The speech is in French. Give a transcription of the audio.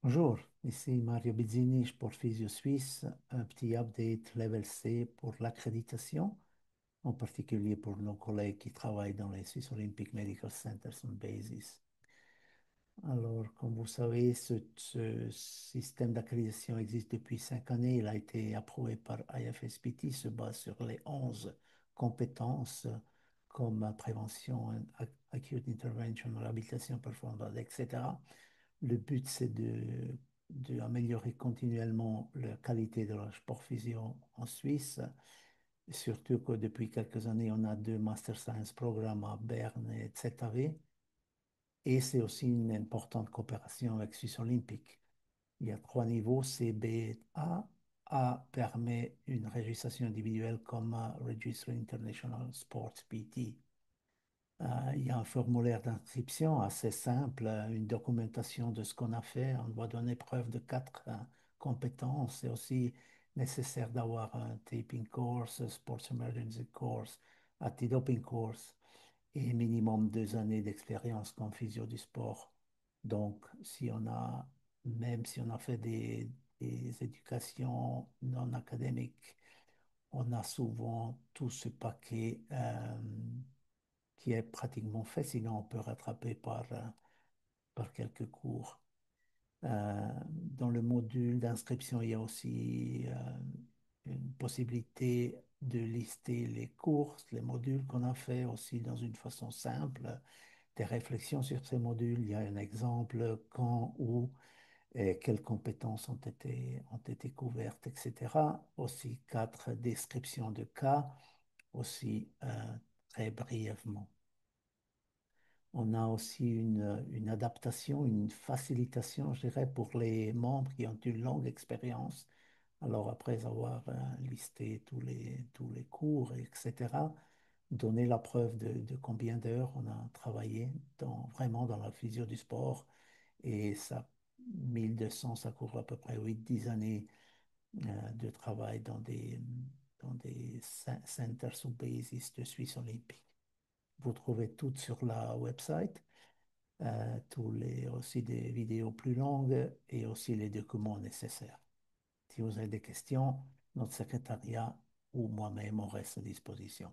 Bonjour, ici Mario Bizzini pour Physio Suisse. Un petit update Level C pour l'accréditation, en particulier pour nos collègues qui travaillent dans les Swiss Olympic Medical Centers on Basis. Alors, comme vous savez, ce système d'accréditation existe depuis 5 années. Il a été approuvé par IFSPT, se base sur les 11 compétences comme prévention, acute intervention, réhabilitation, performance, etc. Le but, c'est d'améliorer continuellement la qualité de la sport physio en Suisse. Surtout que depuis quelques années, on a deux Master Science programmes à Berne et ZAV. Et c'est aussi une importante coopération avec Suisse Olympique. Il y a 3 niveaux, C, B, A. A permet une registration individuelle comme Register International Sports PT. Il y a un formulaire d'inscription assez simple, une documentation de ce qu'on a fait. On doit donner preuve de 4 compétences. C'est aussi nécessaire d'avoir un taping course, sports emergency course, anti-doping course et minimum 2 années d'expérience comme physio du sport. Donc, même si on a fait des éducations non académiques, on a souvent tout ce paquet qui est pratiquement fait, sinon on peut rattraper par quelques cours. Dans le module d'inscription, il y a aussi une possibilité de lister les courses, les modules qu'on a fait aussi dans une façon simple, des réflexions sur ces modules. Il y a un exemple, quand, où et quelles compétences ont été couvertes, etc. Aussi 4 descriptions de cas, aussi très brièvement. On a aussi une adaptation, une facilitation, je dirais, pour les membres qui ont une longue expérience. Alors, après avoir listé tous les cours, etc., donner la preuve de combien d'heures on a travaillé vraiment dans la physio du sport. Et ça, 1200, ça couvre à peu près 8-10 années de travail dans des centers sous basis de Suisse olympique. Vous trouvez tout sur la website, aussi des vidéos plus longues et aussi les documents nécessaires. Si vous avez des questions, notre secrétariat ou moi-même, on reste à disposition.